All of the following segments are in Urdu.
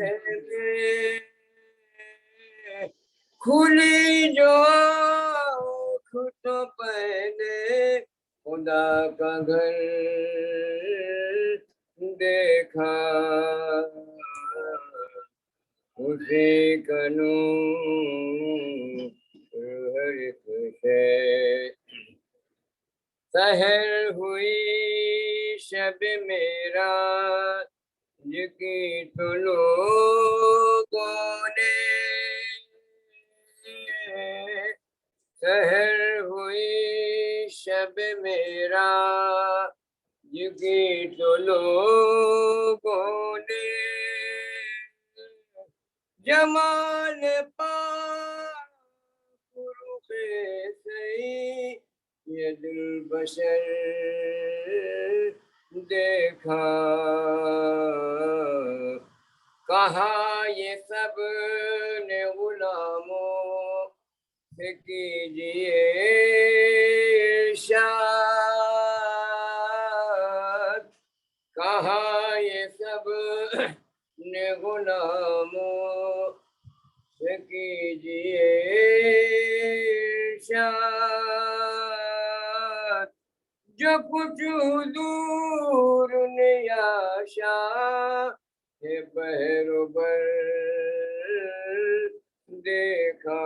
میں کھلی جو آنکھ تو پہلے خدا کا گھر دیکھا، اسی کا نور ہر ایک شے. سحر ہوئی شب معراج کی تو لوگوں نے، سحر ہوئی شب معراج کی تو لوگوں نے، جمال پاک رخ سید البشر دیکھا. کہا یہ سب نے غلاموں سے کیجئے ارشاد، کہا یہ سب نے غلاموں سے کیجئے ارشاد، جو کچھ حضور نے آشا ہے بحر و بر دیکھا.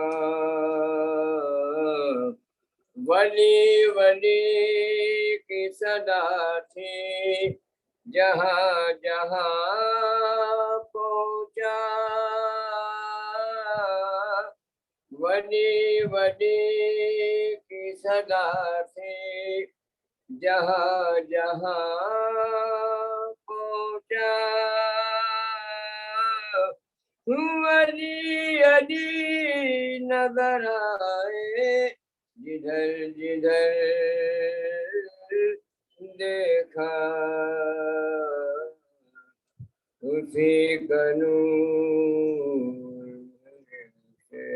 ولی ولی کی صدا تھی جہاں جہاں پہنچا، ولی ولی کی صدا تھی جہاں جہاں پہنچا. ولی علی نظر آئے جدھر جدھر دیکھا، اسی کا نور سے.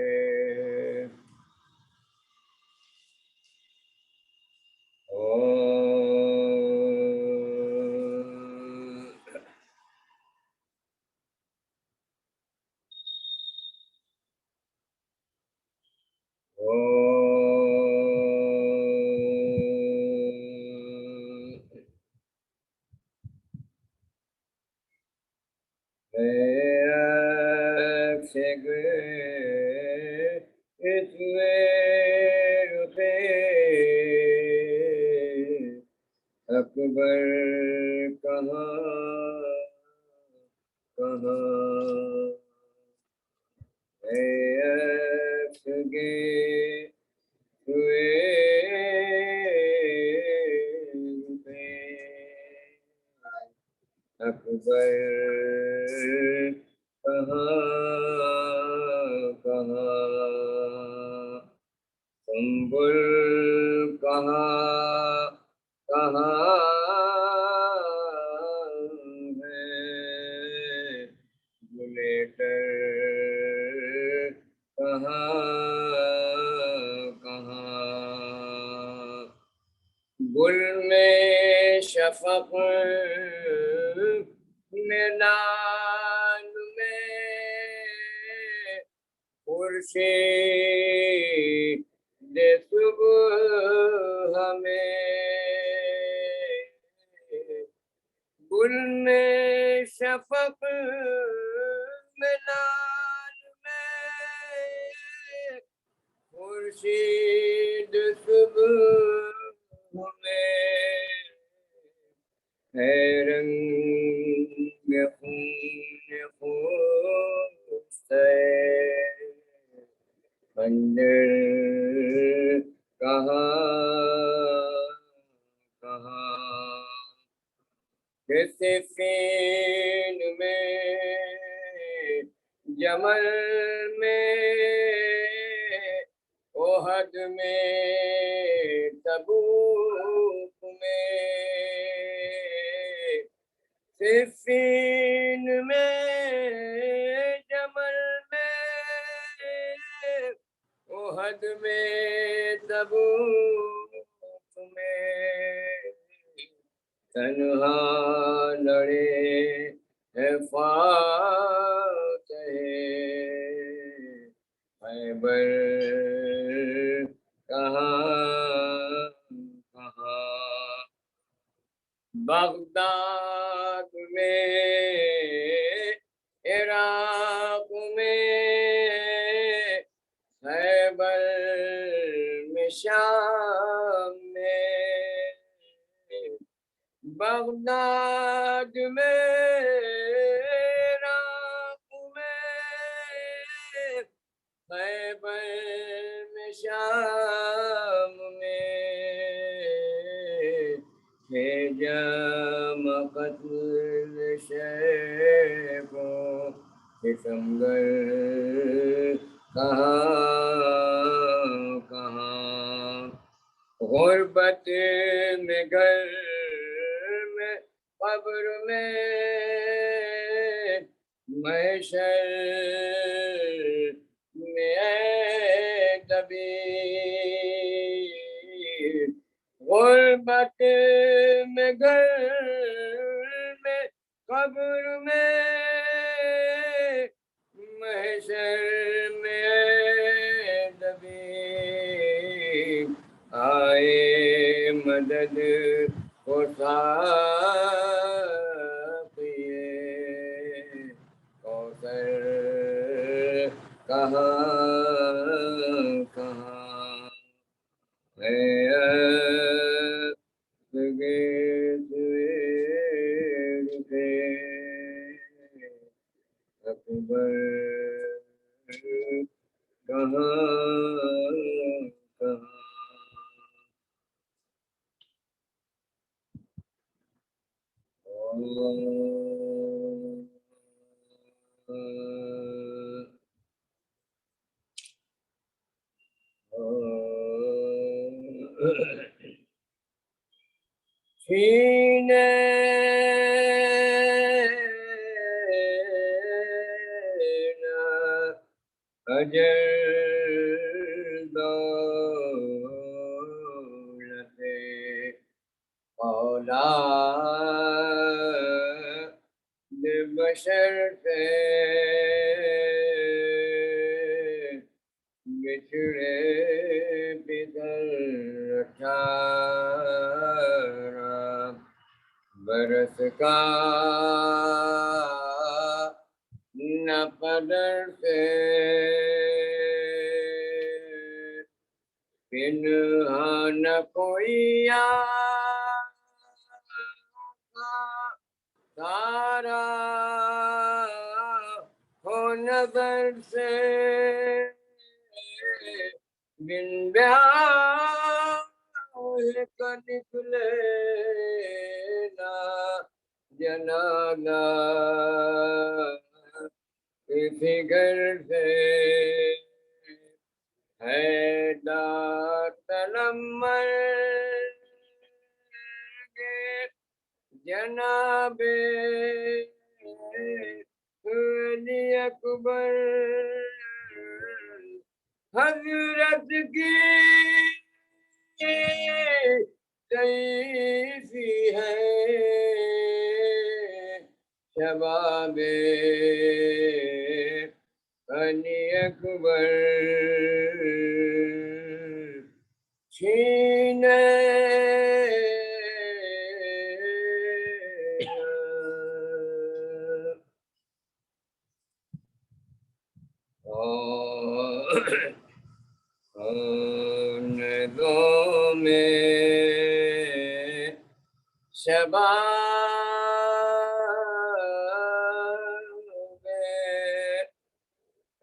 اکبر کہاں کہاں افگے ہوئے اکبر کہاں کہاں، سنبل کہاں کہاں ہے، بلیٹر کہاں کہاں. گل میں شفق میں لال میں خورشید صبح ہمیں، گل میں شفق میں لال میں خورشید صبح ہمیں، ہے رنگ خون خون سے خنجر کہاں کہاں. صفین میں جمل میں احد میں تبوک میں، صفین میں جمل میں احد میں تبوک میں، تنہا لڑے ہے فاتح میرا خیبر میں شام میں جام قتل شیخوں ستمگر کہاں کہاں غربت میں گھر میں قبر میں محشر میں اے طبیب غربت میں گھر میں قبر میں محشر میں اے طبیب آئے مدد کو ساقیے کوثر کہاں کہاں ہے اکبر کہاں کہاں سینے اجل دولت اولاد بشر سے بچھڑے پدر 18 برس کا نہ قدر سے پنہا نہ کوئی سارا ہو نظر سے بن بیاہ کا نکلے نا جنازہ کسی گھر سے ہے داتلمر جناب علی اکبر حضرت کی کیسی ہے شباب علی اکبر چھینے دو میں شباب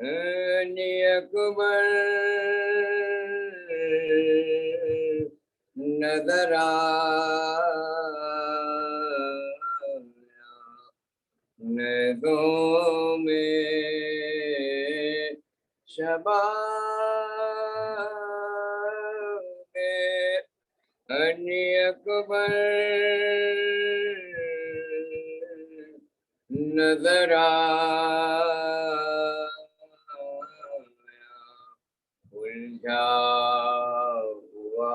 علی اکبر نظر نیدوں میں شباب علی اکبر نظر الجھا ہوا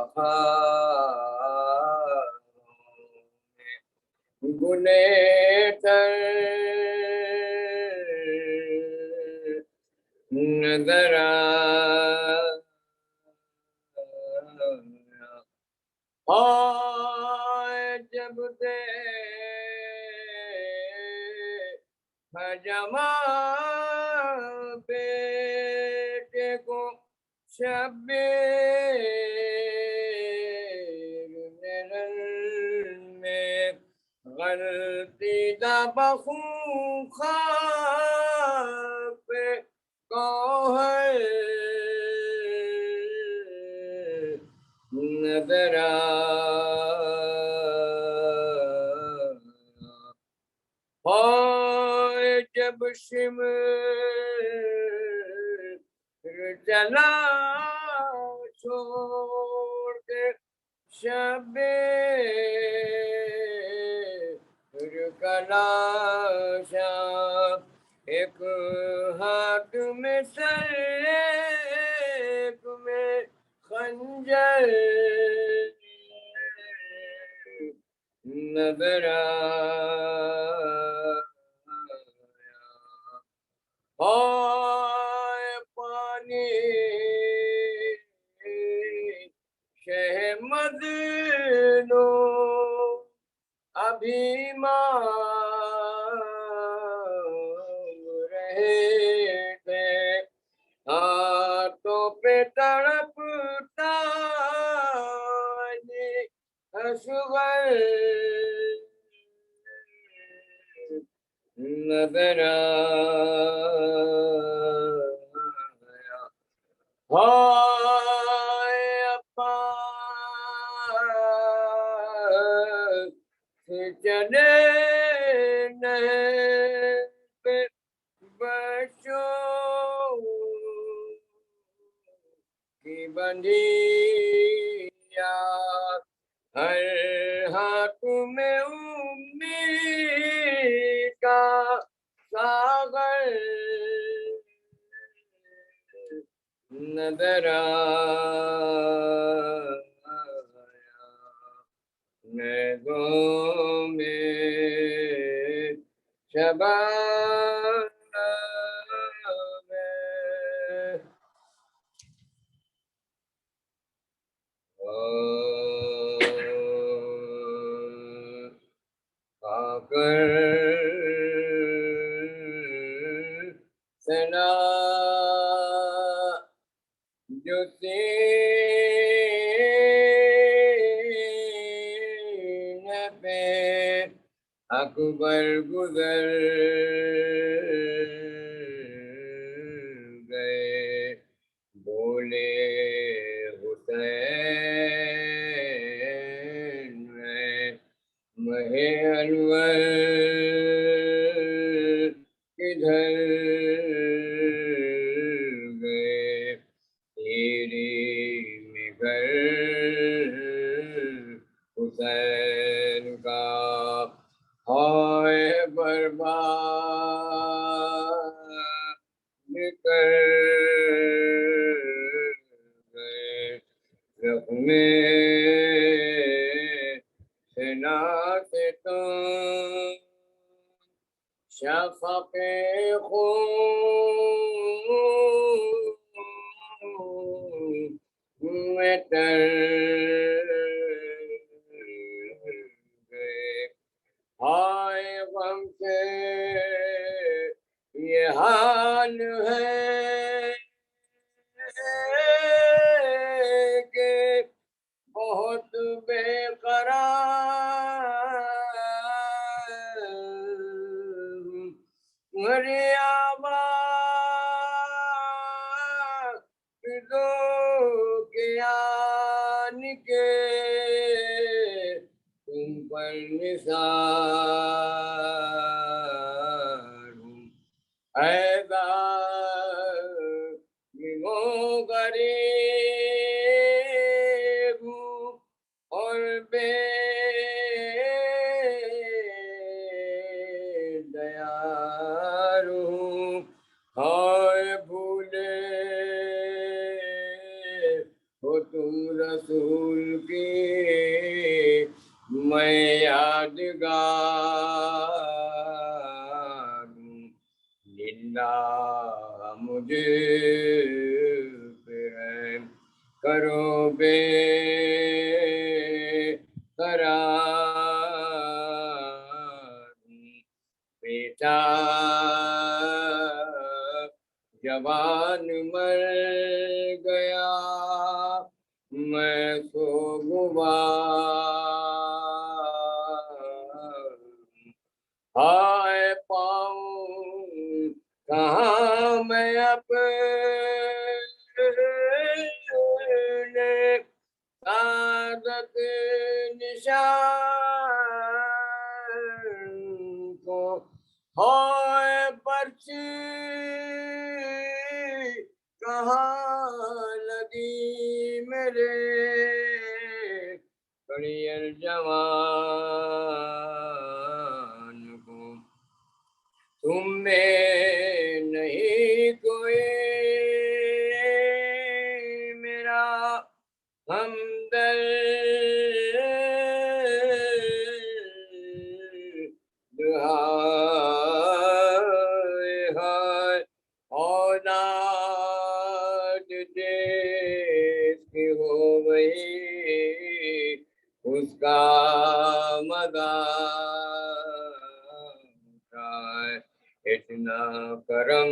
گلے تر نظر آئے جب دے جماں بیٹے کو شبیر میں گردیدہ بخوخاب کوہر نظر آیا جب شمر جلا چھوڑ کے شب کلاشا ایک ہاتھ میں سر ایک میں خنجر نظر آیا پانی شہمد لو ابھی مانگ رہے تھے ہاتھوں پہ تڑپتا اصغر نظر آیا ہائے پاس سے چلے نہر پہ بچوں کی بندھی یاد ہر ہاتھ میں امید کا ساغر نظر آیا نیزوں میں شبانہ میں آ کر سنا جو سینے پہ اکبر گزر گئے بولے حسین میں انور کدھر گئے تیری میں گھر حسین کا ہائے برباد کر گئے زخم سنا سے تم شفق خون میں تر گئے ہائے غم سے یہ حال ہے کہ بہت بے قرار میری آواز دو کے آن کے تم پر نثار ہوں اے ظالموں غریب ہوں اور بے دیار ہوں ہائے بھولے ہو تم رسول کی میں یادگار ہوں للہ مجھے پہ رحم کرو بے قرار ہوں بیٹا جوان مر گیا میں سوگوار ہائے پاؤں کہاں میں اپنے سعادت نشان کو، ہائے پرچی کہاں لگی میرے کڑیل جوان کو، تم میں نہیں کوئی میرا ہمدرد، ہائے ہائے اولاد دیس کی ہو گئی اس کا مذاق ہے، اتنا کرم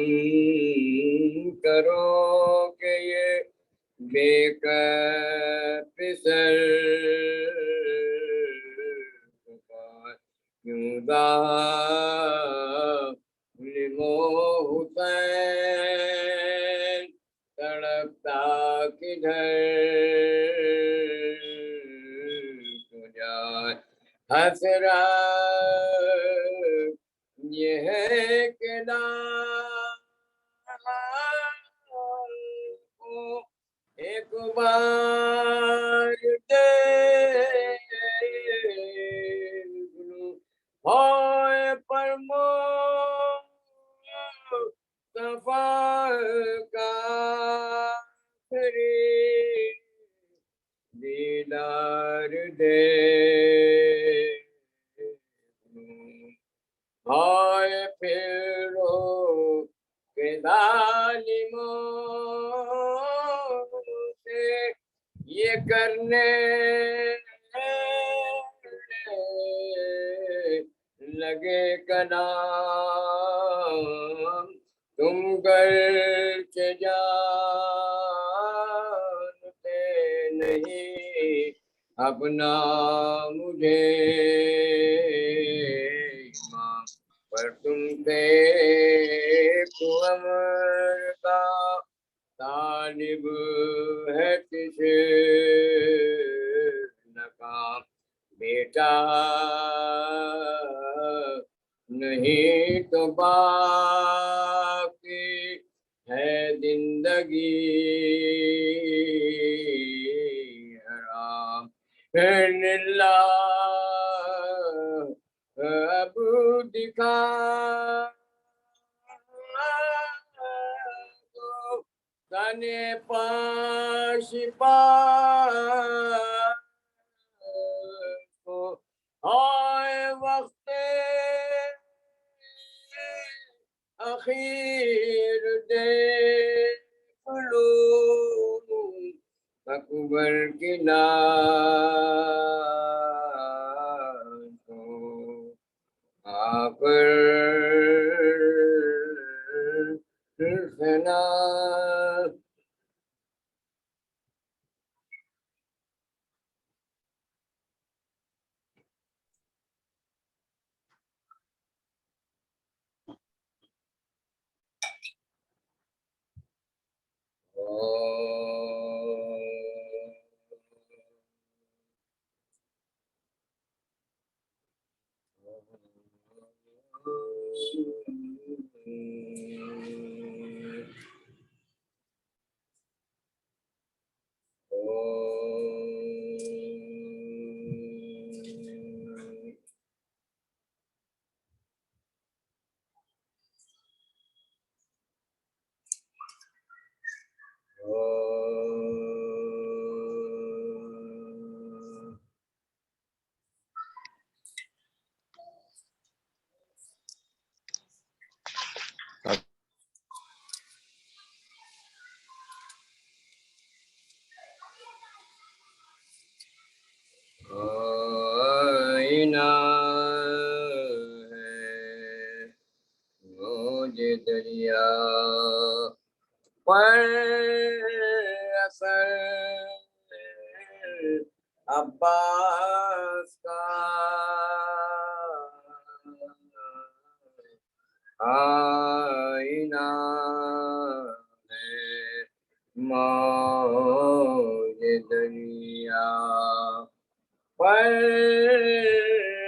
کرو کہ یہ بے پسر کیوں ظالم و حسین تڑپتا کدھر تو جائے، حسرت یہ ہے کہ کو ایک بار دیکھ لوں، ہائے پر مصطفیٰ کا آخری دیدار دیکھ لوں، ہائے پھرو کہ ظالموں سے یہ کرنے لگے کلام، تم گرچہ جانتے نہیں اپنا مجھے ایمان، پر تم سے تو امر کا طالب ہے کسے ناکام، بیٹا نہیں تو باقی ہے زندگی حرام، اللہ اب دکھا دو تنے پاش کو، ہائے وقت اخیر دیکھ لو اکبر کی لاش کو، آخر سنا آئینہ ہے مجھے دریا پر اثر عباس کا آئینہ ہے موج دریا پر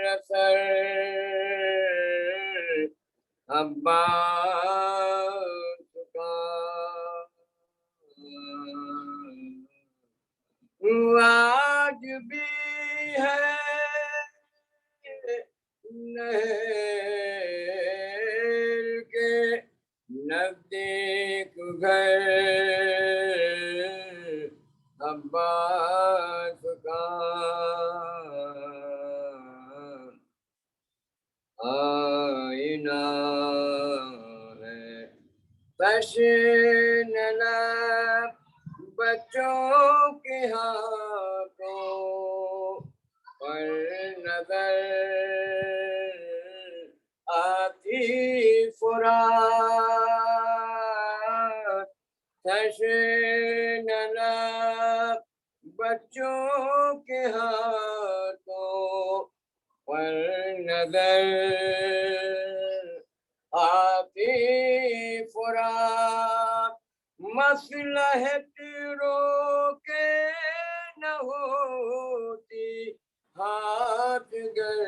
اثر عباس کا آج بھی ہے نہر کے نزدیک گھر عباس کا آئینہ ہے تشن لب بچوں کے ہاتھوں پر نظر آتی فرات تشن لب بچوں کے ہاتھوں پر نظر آتی فرات مصلحت روکے نہ ہوتی ہاتھ گر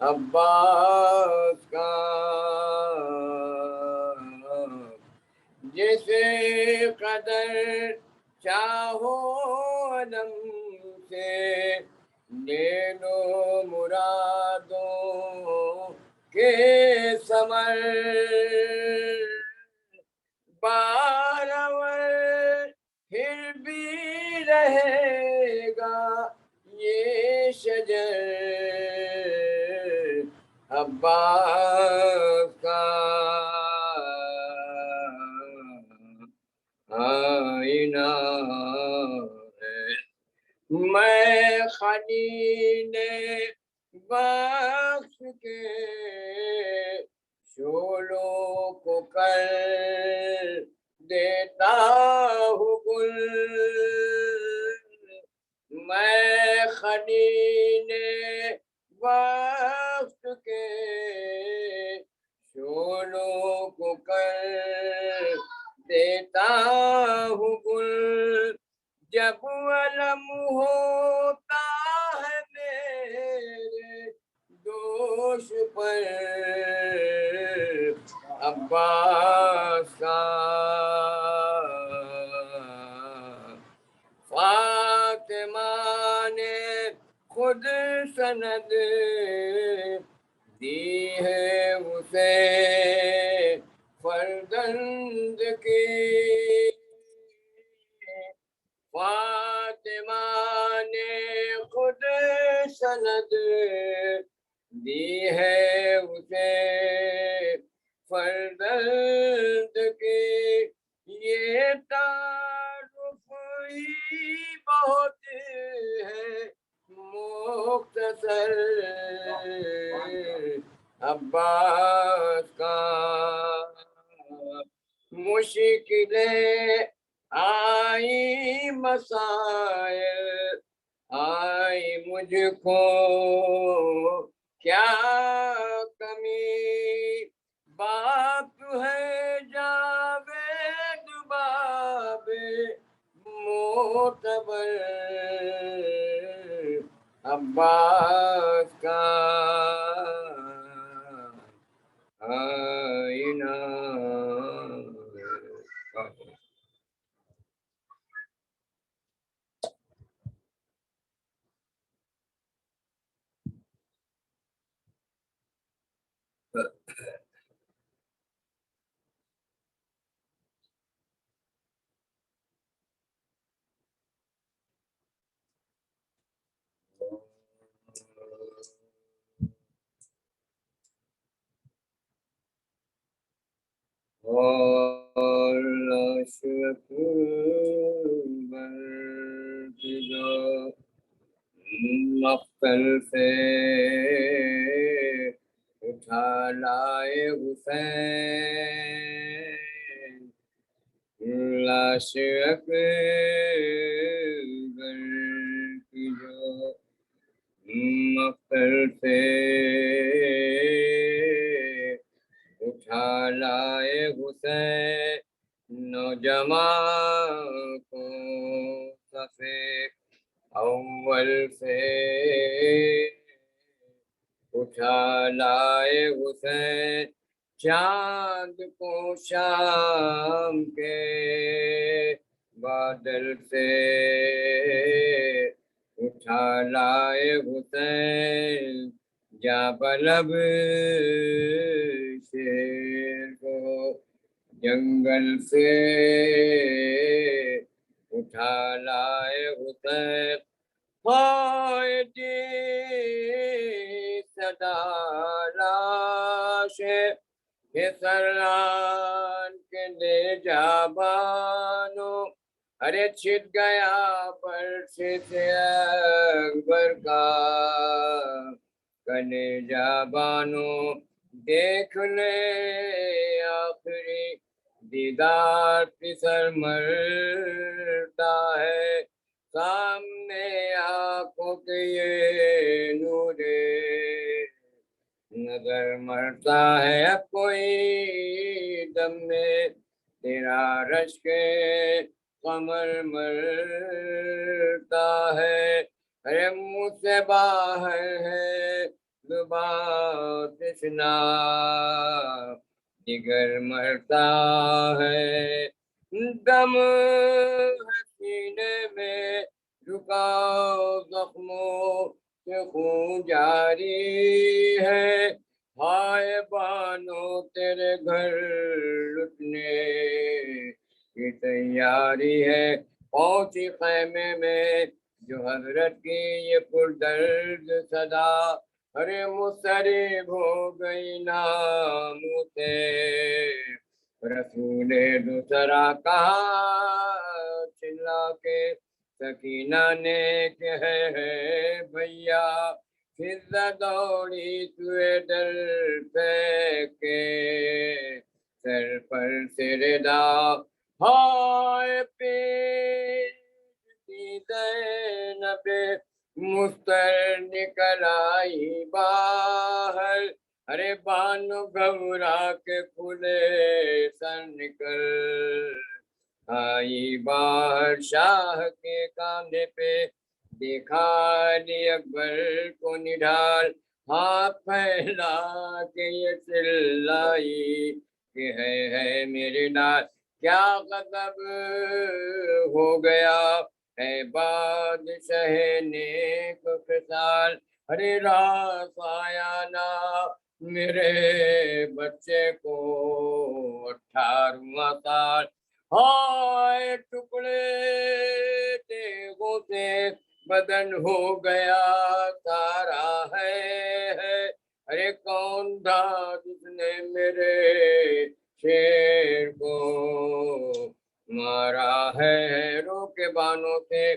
عباس کا جسے قدر چاہو علم سے لے لو مرادوں کے ثمر بارور پھر بھی رہے گا یہ شجر عباس کا آئینہ ہے میں خلیل بخش کے شولوں کو کر دیتا ہوں گل میں خلیل بخش کے شولوں کو کر دیتا ہوں گل جب علم ہوتا ہے میرے دوش پر عباس کا فاطمہ نے خود سند دی ہے اسے فرزند کی فاطمہ نے خود سند دی ہے اسے فرزند کی یہ تعارف ہی بہت ہے مختصر عباس کا مشکلیں آئی مسائل آئی مجھ کو کیا کمی بات ہے جاوید باب معتبر عباس کا آئینہ اور اشرف برق جو مقتل سے اٹھا لائے حسین لاش اکبر کی جو مقتل سے لائے حسین نوجوان کو صفے اول سے اٹھا لائے حسین چاند کو شام کے بادل سے اٹھا لائے حسین جا بلب شیر کو جنگل سے اٹھا لائے حسین ہائے جی صدا لاش سران کے لے جا بانو ارے چھٹ گیا فرش سے اکبر کا کلیجہ بانو دیکھ لے آخری دیدار پسر مرتا ہے سامنے آنکھوں کے یہ نورے نظر مرتا ہے اب کوئی دم میں تیرا رشک قمر مرتا ہے ارے منہ سے باہر ہے زبان تشنا جگر مرتا ہے دم ہے سینے میں رکاؤ زخموں سے خون جاری ہے ہائے بانو تیرے گھر لٹنے کی تیاری ہے پہنچی خیمے میں جو حضرت کی یہ پردرد صدا ارے مصرب ہو گئی نام سے رسول دوسرا کہا چلا کے سکینہ نے کہ ہے بھیا فضا دوڑی توے ڈر پھینکے سر پر سردا ہائے پیتی زینب مستر نکل آئی باہر ارے بانو گھبرا کے کھلے سر نکل آئی باہر شاہ کے کاندھے پہ دیکھا علی اکبر کو نڈھال ہاتھ پھیلا کے یہ چلائی کہ ہے میرے نال کیا غضب ہو گیا ہے بادشاہ نیک خصال ارے راس آیا نا میرے بچے کو 18واں سال ہائے ٹکڑے دیگوں سے بدن ہو گیا سارا ہے ارے کون تھا جس نے میرے شیر کو مارا ہے رو کے بانوں سے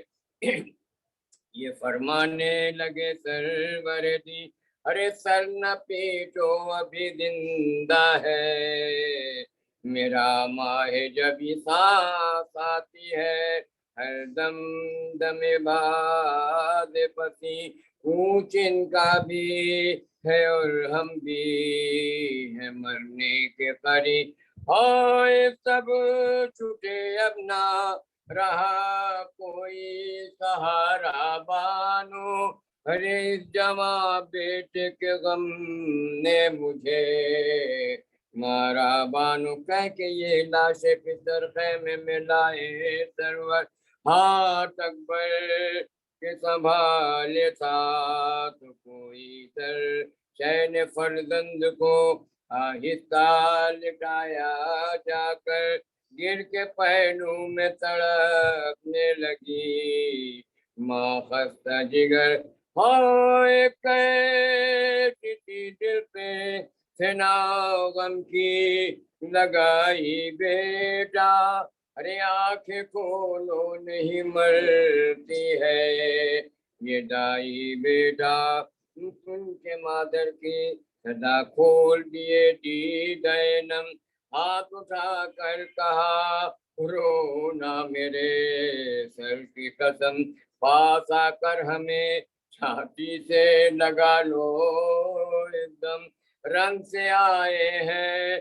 یہ فرمانے لگے سرور دی ارے سر نہ پیٹو ابھی زندہ ہے میرا ماہ جب سانس آتی ہے ہر دم دم باد پسی اونچ ان کا بھی ہے اور ہم بھی ہیں مرنے کے قریب ہائے سب چھوٹے اب نہ رہا کوئی سہارا بانو ارے اس جواں بیٹے کے غم نے مجھے مارا بانو کہہ کے یہ لاشیں پتر خیمے میں لائے سرور ہاتھ اکبر کے سنبھالے ساتھ کوئی تر شہن فرزند کو آہستہ لٹایا جا کر گر کے پہلو میں تڑپنے لگی ماں خستہ جگر ہائے کیسی دل پہ سنا غم کی لگائی بیٹا ارے آنکھیں کھولو نہیں مرتی ہے یہ دائی بیٹا سن کے مادر کی صدا کھول دیے دیدینم ہاتھ اٹھا کر کہا رونا میرے سر کی قسم پاس آ کر ہمیں چھاتی سے لگا لو ایک دم رنگ سے آئے ہیں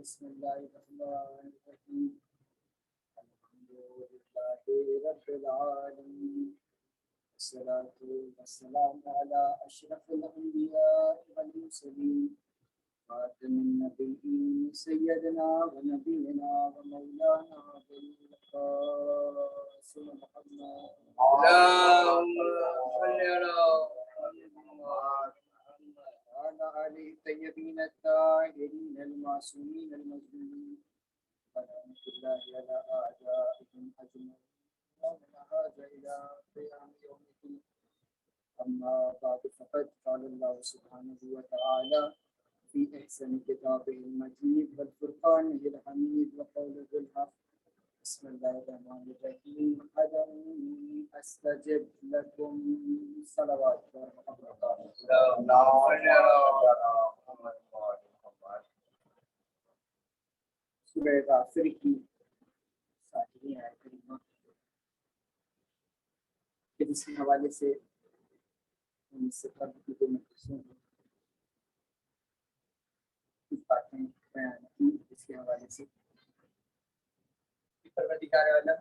بسم الله الرحمن الرحيم الحمد لله رب العالمين والصلاة والسلام على أشرف الأنبياء والمرسلين خاتم النبيين سيدنا ونبينا ومولانا أبي القاسم محمد اللهم صل على وعلى آله الطيبين الطاهرين المعصومين المظلومين ورحمة الله على أعدائهم أجمعين ومن هذا إلى قيام يوم الدين أما بعد فقد قال الله سبحانه وتعالى في إحسن كتابه المجيد والفرقانه الحميد وقوله الحق بسم الله الرحمن الرحيم ألم أستجب لكم صلوات سورہ غافر کی ساتویں آیت کریمہ کہ جس کے حوالے سے ان سے قبل کی جو مدرسوں ہیں کچھ باتیں بیان کی جس کے حوالے سے پروردگار عالم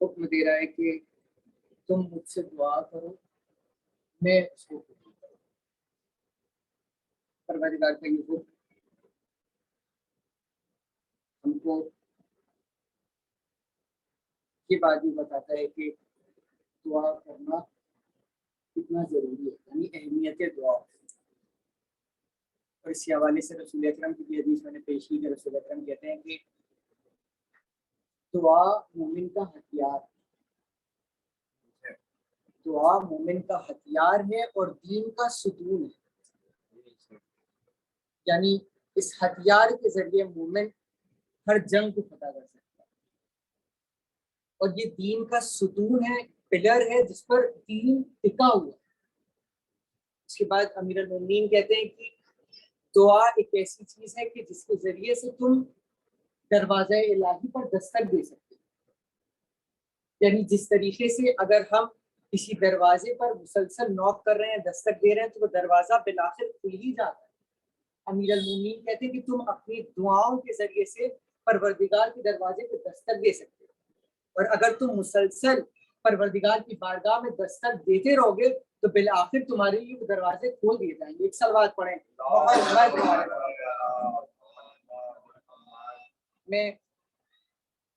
حکم دے رہا ہے کہ تم مجھ سے دعا کرو میں اس کو قبول کروں. پروردگار کا یہ حکم ہم کو یہ بات بھی بتاتا ہے کہ دعا کرنا کتنا ضروری ہے یعنی اہمیت دعا. اور اس حوالے سے رسول اکرم کی بھی حدیث میں نے پیش کی کہ رسول اکرم کہتے ہیں کہ دعا مومن کا ہتھیار ہے. دعا مومن کا ہتھیار ہے اور دین کا ستون ہے. یعنی اس ہتھیار کے ذریعے مومن ہر جنگ کو فتح کر سکتا ہے اور یہ دین کا ستون ہے, پلر ہے جس پر دین ٹکا ہوا ہے. اس کے بعد امیر المومنین کہتے ہیں کہ دعا ایک ایسی چیز ہے کہ جس کے ذریعے سے تم دروازہ الہی پر دستک دے سکتے ہیں. یعنی جس طریقے سے اگر ہم کسی دروازے پر مسلسل نوک کر رہے ہیں, دستک دے رہے ہیں, تو وہ دروازہ بالآخر کھل ہی جاتا ہے. امیر المومنین کہتے ہیں کہ تم اپنی دعاؤں کے ذریعے سے پروردگار کے دروازے پہ دستک دے سکتے ہو، اور اگر تم مسلسل پروردگار کی بارگاہ میں دستک دیتے رہو گے تو بالآخر تمہارے لیے وہ دروازے کھول دیے جائیں گے. ایک صلوات پڑھیں. میں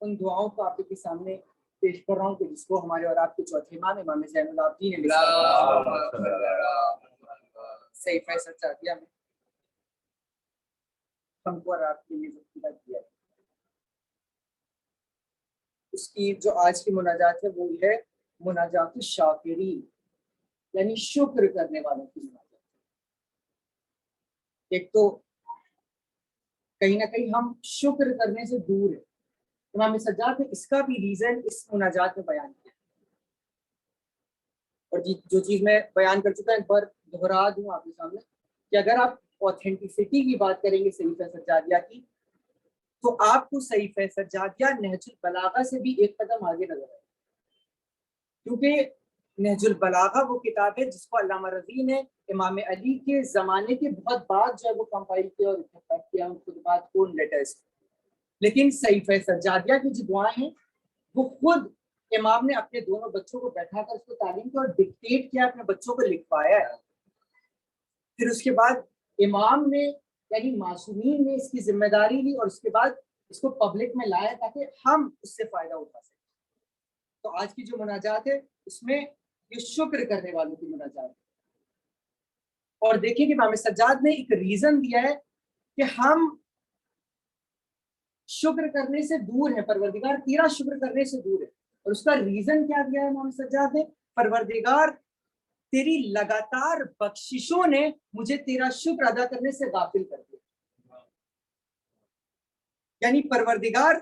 ان دعاؤں کو آپ کے سامنے پیش کر رہا ہوں کہ جس کو ہمارے اور آپ کے چوتھے امام امام زین العابدین نے صحیفہ سجادیہ میں ہم کو اور آپ کے لیے ذکر کیا ہے. اس کی جو آج کی مناجات ہے وہ ہے مناجات الشاکرین، یعنی شکر کرنے والوں کی مناجات. ایک تو کہیں نہ کہیں ہم شکر کرنے سے دور ہیں. امام سجاد نے اس کا بھی ریزن اس مناجات میں بیان کیا، اور جو چیز میں بیان کر چکا ایک بار دہرا دوں آپ کے سامنے کہ اگر آپ اوتھینٹسٹی کی بات کریں گے صحیفہ سجادیہ کی تو آپ کو صحیفہ سجادیہ نہج البلاغہ سے بھی ایک قدم آگے نظر آئے، کیونکہ نہج البلاغہ وہ کتاب ہے جس کو علامہ رضی نے امام علی کے زمانے کے بہت بعد جو ہے وہ کمپائل کیا اور اکٹھا کیا ان خطبات کو، ان لیٹرز. لیکن صحیفہ سجادیہ کی جو دعائیں ہیں وہ خود امام نے اپنے دونوں بچوں کو بیٹھا کر اس کو تعلیم کی اور ڈکٹیٹ کیا، اپنے بچوں کو لکھوایا ہے. پھر اس کے بعد امام نے یعنی معصومین نے اس کی ذمہ داری لی اور اس کے بعد اس کو پبلک میں لایا تاکہ ہم اس سے فائدہ اٹھا سکیں. تو آج کی جو مناجات ہے اس میں یہ شکر کرنے والوں کی مناجات ہے. اور دیکھیں کہ امام سجاد نے ایک ریزن دیا ہے کہ ہم شکر کرنے سے دور ہیں، پروردگار تیرا شکر کرنے سے دور ہے. اور اس کا ریزن کیا دیا ہے امام سجاد نے؟ پروردگار تیری لگاتار بخششوں نے مجھے تیرا شکر ادا کرنے سے غافل کر دیا. یعنی پروردگار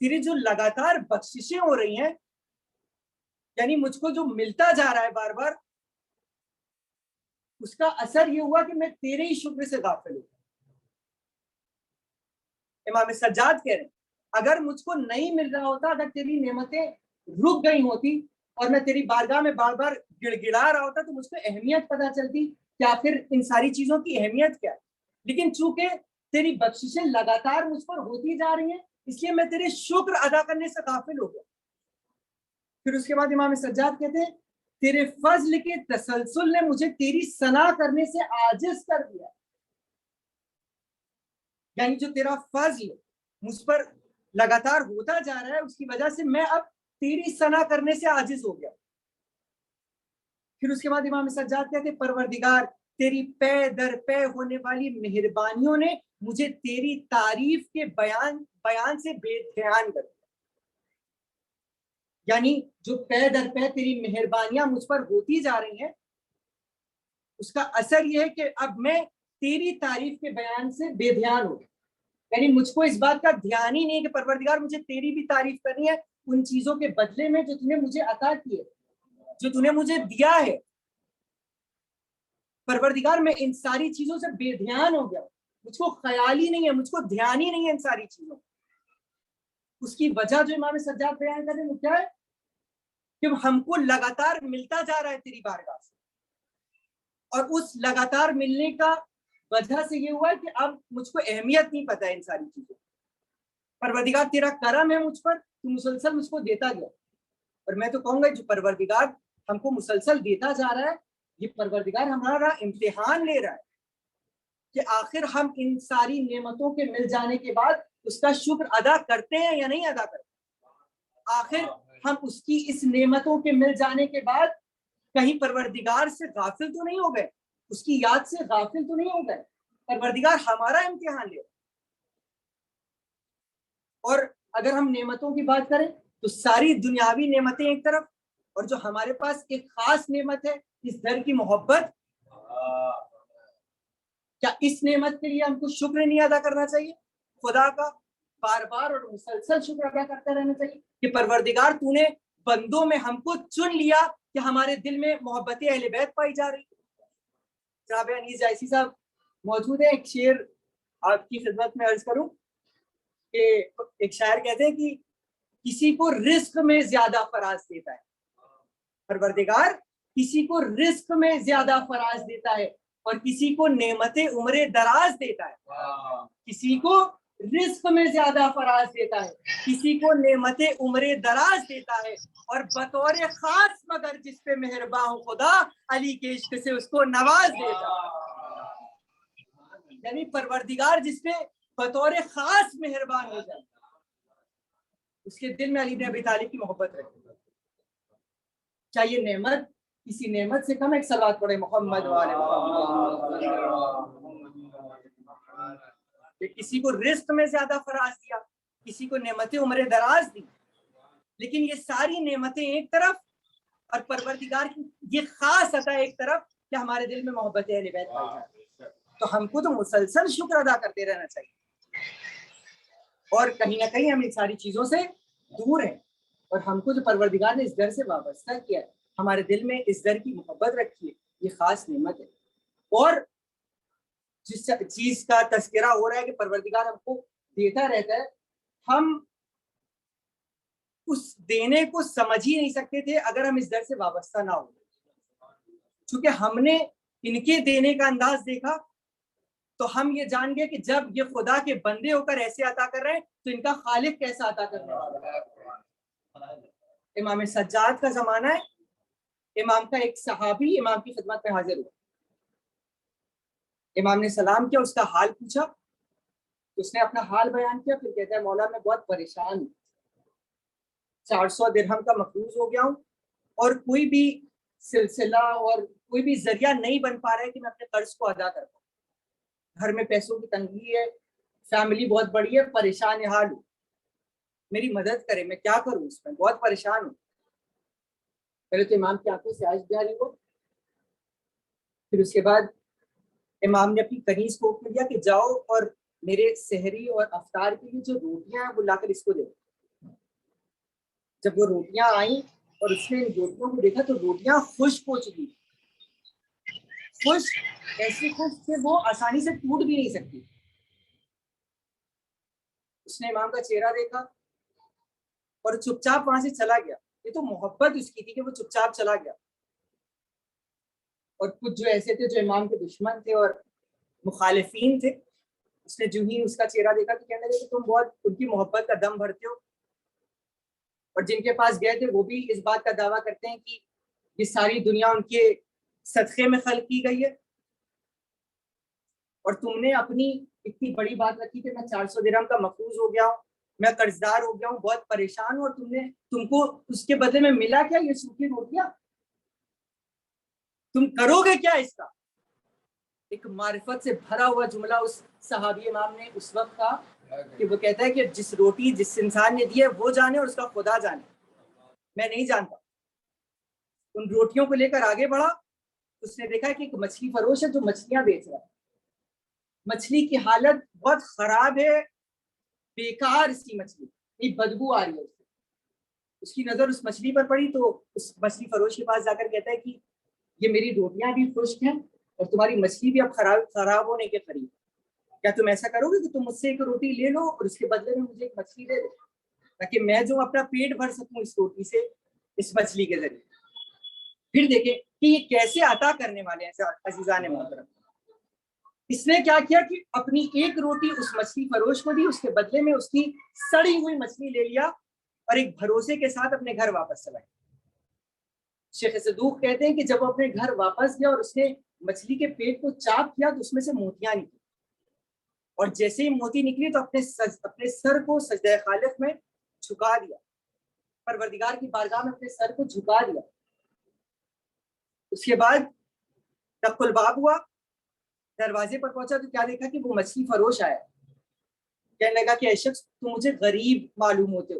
تیری جو لگاتار بخششیں ہو رہی ہیں، یعنی مجھ کو جو ملتا جا رہا ہے بار بار، اس کا اثر یہ ہوا کہ میں تیرے ہی شکر سے غافل ہوں. امام سجاد کہہ رہے ہیں اگر مجھ کو نہیں مل رہا ہوتا، اگر تیری نعمتیں رک گئی ہوتی اور میں تیری بارگاہ میں بار بار گڑ گڑا رہا ہوتا تو مجھ کو اہمیت پتہ چلتی کہ آخر ان ساری چیزوں کی اہمیت کیا ہے. لیکن چونکہ تیری بخششیں لگاتار مجھ پر ہوتی جا رہی ہیں اس لیے میں تیرے شکر ادا کرنے سے غافل ہو گیا. پھر اس کے بعد امام سجاد کہتے ہیں تیرے فضل کے تسلسل نے مجھے تیری ثنا کرنے سے عاجز کر دیا. یعنی جو تیرا فضل مجھ پر لگاتار ہوتا جا رہا ہے اس کی وجہ سے میں اب تیری ثنا کرنے سے عاجز ہو گیا. پھر اس کے بعد امام سجاد کہتے ہیں پروردگار تیری پے در پے ہونے والی مہربانیوں نے مجھے تیری تعریف کے بیان سے بے دھیان کر دیا. یعنی جو پے در پے تیری مہربانیاں مجھ پر ہوتی جا رہی ہیں اس کا اثر یہ ہے کہ اب میں تیری تعریف کے بیان سے بے دھیان ہو گیا. یعنی مجھ کو اس بات کا دھیان ہی نہیں کہ پروردگار مجھے تیری بھی تعریف کرنی ہے ان چیزوں کے بدلے میں جو تُو نے مجھے عطا کی ہے، جو تُو نے مجھے دیا ہے. پروردگار میں ان ساری چیزوں سے بے دھیان ہو گیا، مجھ کو خیال ہی نہیں ہے، مجھ کو دھیان ہی نہیں ہے ان ساری چیزوں. اس کی وجہ جو امام سجاد بیان کر رہے ہیں وہ کیا ہے کہ ہم کو لگاتار ملتا جا رہا ہے تیری بارگاہ سے، اور اس لگاتار ملنے کا وجہ سے یہ ہوا ہے کہ اب مجھ کو اہمیت نہیں پتہ ہے ان ساری چیزوں. پروردگار تیرا کرم ہے مجھ پر، تو مسلسل مجھ کو دیتا گیا. اور میں تو کہوں گا جو پروردگار ہم کو مسلسل دیتا جا رہا ہے یہ پروردگار ہمارا امتحان لے رہا ہے کہ آخر ہم ان ساری نعمتوں کے مل جانے کے بعد اس کا شکر ادا کرتے ہیں یا نہیں ادا کرتے. آخر ہم اس کی اس نعمتوں کے مل جانے کے بعد کہیں پروردگار سے غافل تو نہیں ہو گئے، اس کی یاد سے غافل تو نہیں ہو گئے. پروردگار ہمارا امتحان لے. اور اگر ہم نعمتوں کی بات کریں تو ساری دنیاوی نعمتیں ایک طرف، اور جو ہمارے پاس ایک خاص نعمت ہے اس در کی محبت، کیا اس نعمت کے لیے ہم کو شکر نہیں ادا کرنا چاہیے؟ خدا کا بار بار اور مسلسل شکر ادا کرتے رہنا چاہیے کہ پروردگار تو نے بندوں میں ہم کو چن لیا کہ ہمارے دل میں محبت اہل بیت پائی جا رہی. جناب انیس جائسی صاحب موجود ہیں، ایک شعر آپ کی خدمت میں عرض کروں کہ ایک شاعر کہتے ہیں کہ کسی کو رزق میں زیادہ فراز دیتا ہے پروردگار، کسی کو رزق میں زیادہ فراز دیتا ہے اور کسی کو نعمت عمر دراز دیتا ہے، کسی کو رزق میں زیادہ فراز دیتا ہے، کسی کو نعمت عمر دراز دیتا ہے، اور بطور خاص مگر جس پہ مہرباں ہو خدا علی کے عشق سے اس کو نواز دیتا ہے۔ یعنی پروردگار جس پہ بطور خاص مہربان ہو جائے اس کے دل میں علی بن ابی طالب کی محبت رکھے۔ چاہیے نعمت کسی نعمت سے کم، ایک صلوات پڑھے محمد والے محمد۔ کہ کسی کو رزق میں زیادہ فراز دیا، کسی کو نعمت عمر دراز دی، لیکن یہ ساری نعمتیں ایک طرف اور پروردگار کی یہ خاص عطا ایک طرف کہ ہمارے دل میں محبت اہل بیت پائی جائے، تو ہم کو تو مسلسل شکر ادا کرتے رہنا چاہیے، اور کہیں نہ کہیں ہم ان ساری چیزوں سے دور ہیں، اور ہم کو جو پروردگار نے اس در سے وابستہ کیا ہے، ہمارے دل میں اس در کی محبت رکھی ہے، یہ خاص نعمت ہے۔ اور جس چیز کا تذکرہ ہو رہا ہے کہ پروردگار ہم کو دیتا رہتا ہے، ہم اس دینے کو سمجھ ہی نہیں سکتے تھے اگر ہم اس در سے وابستہ نہ ہو، چونکہ ہم نے ان کے دینے کا انداز دیکھا تو ہم یہ جان گئے کہ جب یہ خدا کے بندے ہو کر ایسے عطا کر رہے ہیں تو ان کا خالق کیسا عطا کرنے والا ہے۔ امام سجاد کا زمانہ ہے، امام کا ایک صحابی امام کی خدمت میں حاضر ہوا، امام نے سلام کیا، اس کا حال پوچھا، اس نے اپنا حال بیان کیا، پھر کہتا ہے مولا میں بہت پریشان ہوں، 400 درہم کا مقروض ہو گیا ہوں، اور کوئی بھی سلسلہ اور کوئی بھی ذریعہ نہیں بن پا رہا ہے کہ میں اپنے قرض کو ادا کر پاؤں، گھر میں پیسوں کی تنگی ہے، فیملی بہت بڑی ہے، پریشان حال ہوں، میری مدد کرے، میں کیا کروں، اس میں بہت پریشان ہوں۔ پہلے تو امام کی آنکھوں سے آنسو جاری ہو، پھر اس کے بعد امام نے اپنی کنیز کو حکم دیا کہ جاؤ اور میرے سحری اور افطار کے لیے جو روٹیاں ہیں وہ لا کر اس کو دے۔ جب وہ روٹیاں آئیں اور اس نے ان روٹیوں کو دیکھا تو روٹیاں خشک ہو چکی، خشک، ایسی خشک کہ وہ آسانی سے ٹوٹ بھی نہیں سکتی۔ اس نے امام کا چہرہ دیکھا اور چپ چاپ وہاں سے چلا گیا، یہ تو محبت اس کی تھی کہ وہ چپ چاپ چلا گیا۔ اور کچھ جو ایسے تھے جو امام کے دشمن تھے اور مخالفین تھے، اس نے جو ہی اس کا چہرہ دیکھا تو کہنے لگے کہ تم بہت ان کی محبت کا دم بھرتے ہو، اور جن کے پاس گئے تھے وہ بھی اس بات کا دعویٰ کرتے ہیں کہ یہ ساری دنیا ان کے صدقے میں خلق کی گئی ہے، اور تم نے اپنی اتنی بڑی بات رکھی کہ میں 400 درہم کا مقروض ہو گیا ہوں، میں قرض دار ہو گیا ہوں، بہت پریشان ہوں، اور تم کو اس کے بدلے میں ملا کیا؟ یہ سوکھی روٹیاں، تم کرو گے کیا اس کا؟ ایک معرفت سے بھرا ہوا جملہ اس صحابی امام نے اس وقت کہا کہ وہ کہتا ہے کہ جس روٹی جس انسان نے دی ہے وہ جانے اور اس کا خدا جانے، میں نہیں جانتا۔ ان روٹیوں کو لے کر آگے بڑھا، اس نے دیکھا کہ ایک مچھلی فروش ہے جو مچھلیاں بیچ رہا ہے، مچھلی کی حالت بہت خراب ہے، بیکار اس کی مچھلی، بدبو آ رہی ہے، اس کی نظر اس مچھلی پر پڑی تو اس مچھلی فروش کے پاس جا کر کہتا ہے کہ یہ میری روٹیاں بھی خشک ہیں اور تمہاری مچھلی بھی اب خراب ہونے کے قریب، کیا تم ایسا کرو گے کہ تم مجھ سے ایک روٹی لے لو اور اس کے بدلے میں مجھے ایک مچھلی دے دو تاکہ میں جو اپنا پیٹ بھر سکوں اس روٹی سے، اس مچھلی کے ذریعے۔ پھر دیکھیں کہ یہ کیسے عطا کرنے والے ہیں عزیزان محترم۔ اس نے کیا کیا کہ اپنی ایک روٹی اس مچھلی فروش کو دی، اس کے بدلے میں اس کی سڑی ہوئی مچھلی لے لیا اور ایک بھروسے کے ساتھ اپنے گھر واپس چلا گیا۔ شیخ صدوق کہتے ہیں کہ جب وہ اپنے گھر واپس گیا اور اس نے مچھلی کے پیٹ کو چاپ کیا تو اس میں سے موتیاں نکلی، اور جیسے ہی موتی نکلی تو اپنے سر کو سجدہ خالق میں جھکا دیا، پروردگار کی بارگاہ میں اپنے سر کو جھکا دیا۔ اس کے بعد دق الباب ہوا، دروازے پر پہنچا تو کیا دیکھا کہ وہ مچھلی فروش آیا، کہنے لگا کہ اے شخص تم مجھے غریب معلوم ہوتے ہو،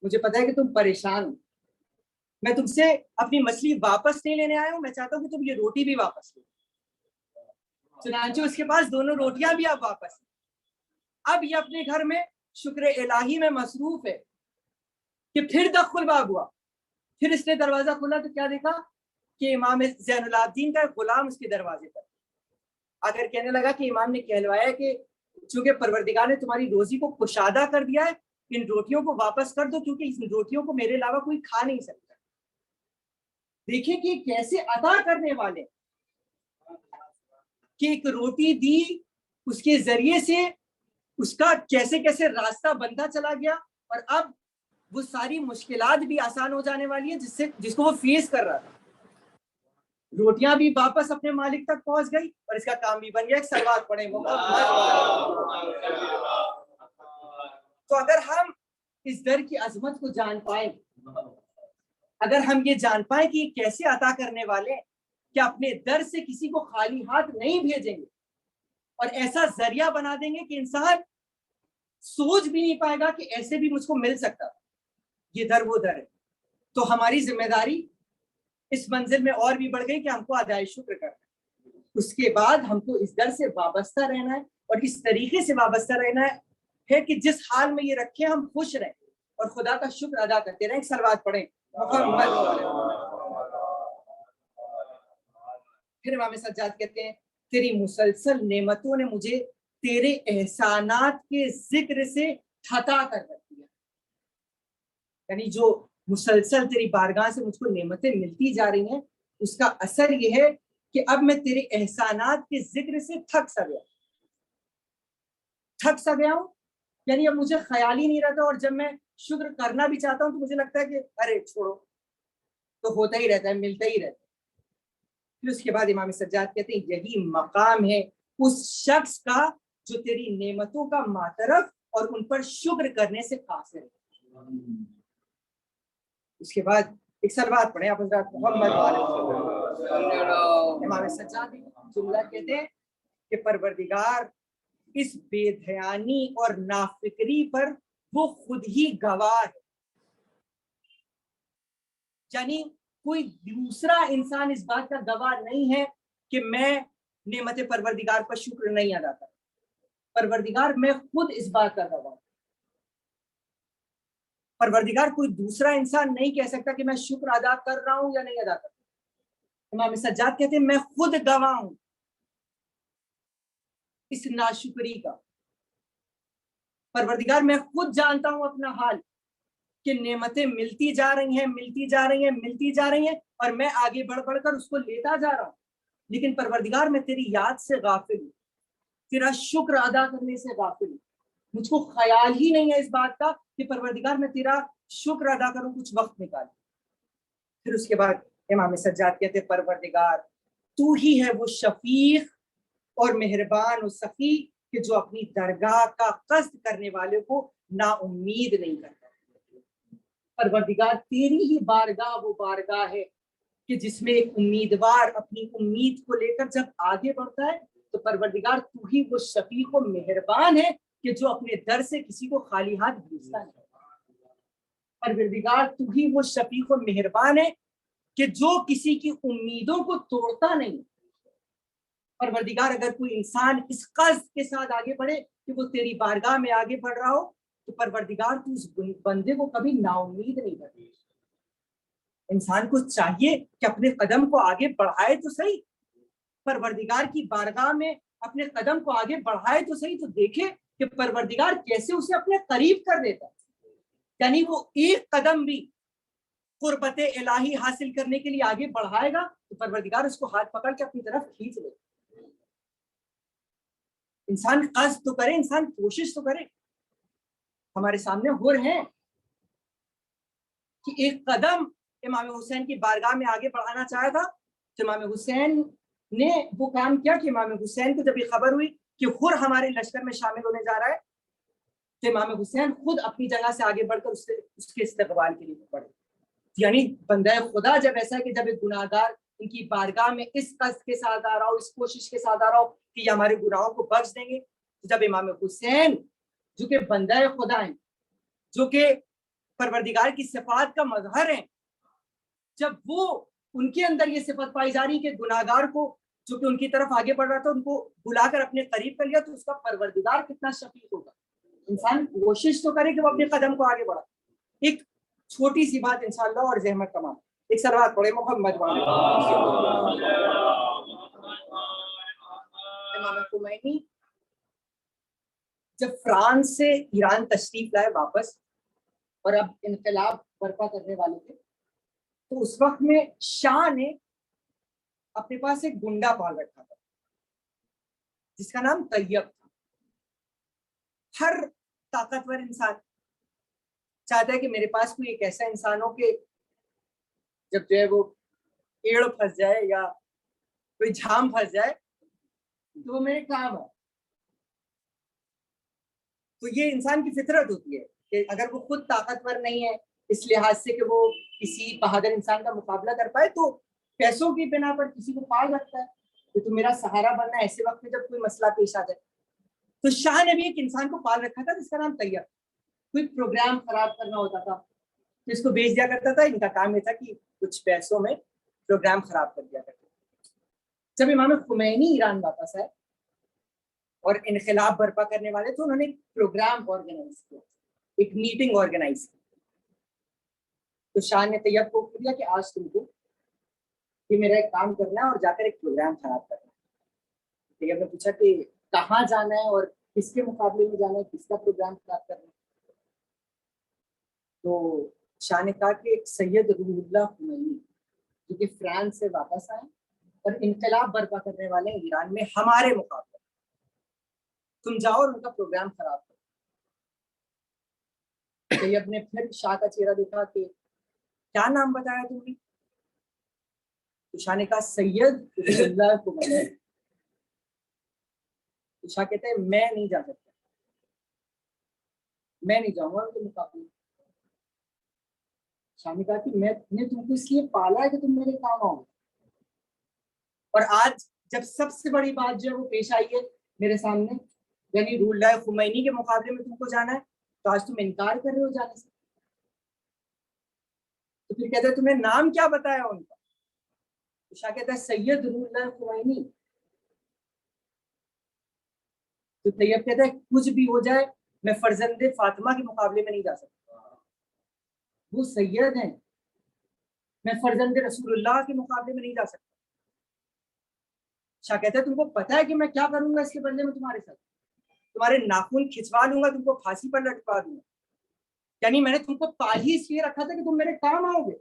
مجھے پتا ہے کہ تم پریشان ہو، میں تم سے اپنی مچھلی واپس نہیں لینے آیا ہوں، میں چاہتا ہوں کہ تم یہ روٹی بھی واپس لو۔ چنانچہ اس کے پاس دونوں روٹیاں بھی اب واپس، اب یہ اپنے گھر میں شکر الہی میں مصروف ہے کہ پھر دق الباب ہوا، پھر اس نے دروازہ کھولا تو کیا دیکھا کہ امام زین العابدین کا ایک غلام اس کے دروازے پر آگر کہنے لگا کہ امام نے کہلوایا کہ چونکہ پروردگار نے تمہاری روزی کو کشادہ کر دیا ہے، ان روٹیوں کو واپس کر دو کیونکہ ان روٹیوں کو میرے علاوہ کوئی کھا نہیں سکتا۔ دیکھیں کہ کیسے عطا کرنے والے، کہ ایک روٹی دی، اس کے ذریعے سے اس کا کیسے کیسے راستہ بنتا چلا گیا، اور اب وہ ساری مشکلات بھی آسان ہو جانے والی ہے جس کو وہ فیس کر رہا تھا. روٹیاں بھی واپس اپنے مالک تک پہنچ گئی اور اس کا کام بھی بن گیا. ایک صلوات پڑھیں تو اگر ہم اس در کی عظمت کو جان پائیں، اگر ہم یہ جان پائیں کہ یہ کیسے عطا کرنے والے، کہ اپنے در سے کسی کو خالی ہاتھ نہیں بھیجیں گے، اور ایسا ذریعہ بنا دیں گے کہ انسان سوچ بھی نہیں پائے گا کہ ایسے بھی مجھ کو مل سکتا، یہ در وہ در ہے. تو ہماری ذمہ داری اس منزل میں اور بھی بڑھ گئی کہ ہم کو ادائے شکر کرنا ہے. اس کے بعد ہم کو اس در سے وابستہ رہنا ہے، اور اس طریقے سے وابستہ رہنا ہے کہ جس حال میں یہ رکھے ہم خوش رہیں اور خدا کا شکر ادا کرتے رہیں. صلوات پڑھیں محمد. پھر امام سجاد کہتے ہیں تیری مسلسل نعمتوں نے مجھے تیرے احسانات کے ذکر سے تھتا کر رکھ دیا. یعنی جو مسلسل تیری بارگاہ سے مجھ کو نعمتیں ملتی جا رہی ہیں، اس کا اثر یہ ہے کہ اب میں تیرے احسانات کے ذکر سے تھک سا گیا ہوں. یعنی اب مجھے خیال ہی نہیں رہتا، اور جب میں شکر کرنا بھی چاہتا ہوں تو مجھے لگتا ہے کہ ارے چھوڑو، تو ہوتا ہی رہتا ہے، ملتا ہی رہتا ہے. پھر اس کے بعد امام سجاد کہتے ہیں یہی مقام ہے اس شخص کا جو تیری نعمتوں کا معترف اور ان پر شکر کرنے سے قاصر ہے. اس کے بعد ایک صلوات پڑھیں آپ حضرات محمد امام سجاد جملہ کہتے ہیں کہ پروردگار اس بے دھیانی اور نافکری پر وہ خود ہی گواہ ہے. یعنی کوئی دوسرا انسان اس بات کا گواہ نہیں ہے کہ میں نعمت پروردگار پر شکر نہیں ادا کرتا. پروردگار میں خود اس بات کا گواہ. پروردگار کوئی دوسرا انسان نہیں کہہ سکتا کہ میں شکر ادا کر رہا ہوں یا نہیں ادا کر رہا. امام سجاد کہتے ہیں میں خود گواہ ہوں اس ناشکری کا. پروردگار میں خود جانتا ہوں اپنا حال کہ نعمتیں ملتی جا رہی ہیں اور میں آگے بڑھ کر اس کو لیتا جا رہا ہوں، لیکن پروردگار میں تیری یاد سے غافل ہوں، تیرا شکر ادا کرنے سے غافل ہوں. مجھ کو خیال ہی نہیں ہے اس بات کا کہ پروردگار میں تیرا شکر ادا کروں کچھ وقت نکال. پھر اس کے بعد امام سجاد کہتے پروردگار تو ہی ہے وہ شفیق اور مہربان و سخی کہ جو اپنی درگاہ کا قصد کرنے والے کو نا امید نہیں کرتا. پروردگار تیری ہی بارگاہ وہ بارگاہ ہے کہ جس میں ایک امیدوار اپنی امید کو لے کر جب آگے بڑھتا ہے تو پروردگار تو ہی وہ شفیق و مہربان ہے کہ جو اپنے در سے کسی کو خالی ہاتھ بھیجتا ہے. پروردگار تو ہی وہ شفیق و مہربان ہے کہ جو کسی کی امیدوں کو توڑتا نہیں. پروردگار اگر کوئی انسان اس قصد کے ساتھ آگے بڑھے کہ وہ تیری بارگاہ میں آگے بڑھ رہا ہو تو پروردگار تو اس بندے کو کبھی نا امید نہیں کرتی. انسان کو چاہیے کہ اپنے قدم کو آگے بڑھائے تو صحیح، پروردگار کی بارگاہ میں اپنے قدم کو آگے بڑھائے تو صحیح، تو دیکھے کہ پروردگار کیسے اسے اپنے قریب کر دیتا. یعنی وہ ایک قدم بھی قربت الہی حاصل کرنے کے لیے آگے بڑھائے گا تو پروردگار اس کو ہاتھ پکڑ کے اپنی طرف کھینچ لے. انسان قصد تو کرے، انسان کوشش تو کرے. ہمارے سامنے ہو رہے ہیں کہ ایک قدم امام حسین کی بارگاہ میں آگے بڑھانا چاہا تھا تو امام حسین نے وہ کام کیا کہ امام حسین کو جب یہ خبر ہوئی کہ خور ہمارے لشکر میں شامل ہونے جا رہا ہے تو امام حسین خود اپنی جگہ سے آگے بڑھ کر اس کے استقبال کے لیے پڑے. یعنی بندہ خدا جب ایسا ہے کہ جب ایک گناہ گار ان کی بارگاہ میں اس قصد کے ساتھ آ رہا ہو، اس کوشش کے ساتھ آ رہا ہو کہ یہ ہمارے گناہوں کو بخش دیں گے، تو جب امام حسین جو کہ بندہ خدا ہیں، جو کہ پروردگار کی صفات کا مظہر ہیں، جب وہ ان کے اندر یہ صفت پائی جا رہی کہ گناہ گار کو جو کہ ان کی طرف آگے بڑھ رہا تھا ان کو بلا کر اپنے قریب کر لیا، تو اس کا پروردگار کتنا شفیق ہوگا. انسان کوشش تو کرے کہ وہ اپنے قدم کو آگے بڑھا. ایک چھوٹی سی بات انشاءاللہ اور زحمت تمام. ایک صلوات پڑھے محمد امام خمینی جب فرانس سے ایران تشریف لائے واپس اور اب انقلاب برپا کرنے والے تھے تو اس وقت میں شاہ نے اپنے پاس ایک گنڈا پال رکھا تھا جس کا نام طیب تھا. ہر طاقتور انسان چاہتا ہے کہ میرے پاس کوئی ایک ایسا انسان ہو کہ جب جو ہے وہ ایڑ پھنس جائے یا کوئی جھام پھنس جائے تو وہ میرے کام ہے. تو یہ انسان کی فطرت ہوتی ہے کہ اگر وہ خود طاقتور نہیں ہے اس لحاظ سے کہ وہ کسی بہادر انسان کا مقابلہ کر پائے تو پیسوں کی بنا پر کسی کو پال رکھتا ہے کہ تو میرا سہارا بننا ایسے وقت میں جب کوئی مسئلہ پیش آ جائے. تو شاہ نے بھی ایک انسان کو پال رکھا تھا جس کا نام طیب. کوئی پروگرام خراب کرنا ہوتا تھا تو اس کو بیچ دیا کرتا تھا. ان کا کام یہ تھا کہ کچھ پیسوں میں پروگرام خراب کر دیا کرتا. جب امام خمینی ایران واپس آئے اور انقلاب برپا کرنے والے تو انہوں نے ایک پروگرام آرگنائز کیا, ایک میٹنگ آرگنائز کی. تو شاہ نے طیب کو دیا کہ آج تم کو کہ میرا ایک کام کرنا ہے اور جا کر ایک پروگرام خراب کرنا ہے. طیب نے پوچھا کہ کہاں جانا ہے اور کس کے مقابلے میں جانا ہے, کس کا پروگرام خراب کرنا ہے. تو شاہ نے کہا کہ سید روح اللہ خمینی جو کہ فرانس سے واپس آئے اور انقلاب برپا کرنے والے ہیں ایران میں ہمارے مقابلے, تم جاؤ اور ان کا پروگرام خراب کرو. طیب نے پھر شاہ کا چہرہ دیکھا کہ کیا نام بتایا تم نے؟ تو شاہ نے کہا سید روح اللہ خمینی. تو شاہ کہتے ہیں میں نہیں جا سکتا, میں نہیں جاؤں گا ان کے مقابلے. شاہ نے کہا کہ میں نے تم کو اس لیے پالا ہے کہ تم میرے کام آؤ, اور آج جب سب سے بڑی بات جو ہے وہ پیش آئی ہے میرے سامنے, یعنی روح اللہ خمینی کے مقابلے میں تم کو جانا ہے, تو آج تم انکار کر رہے ہو جانے سے. تو پھر کہتے ہیں تمہیں نام کیا بتایا ان کا؟ تو شاہ کہتا ہے سید روح اللہ خمینی. تو طیب کہتا ہے کچھ بھی ہو جائے میں فرزند فاطمہ کے مقابلے میں نہیں جا سکتا, وہ سید ہیں, میں فرزند رسول اللہ کے مقابلے میں نہیں جا سکتا. شاہ کہتا ہے تم کو پتا ہے کہ میں کیا کروں گا اس کے بدلے میں تمہارے ساتھ؟ تمہارے ناخن کھچوا لوں گا, تم کو پھانسی پر لٹکا دوں گا. یعنی میں نے تم کو پال ہی اس لیے رکھا تھا کہ تم میرے کام آؤ گے,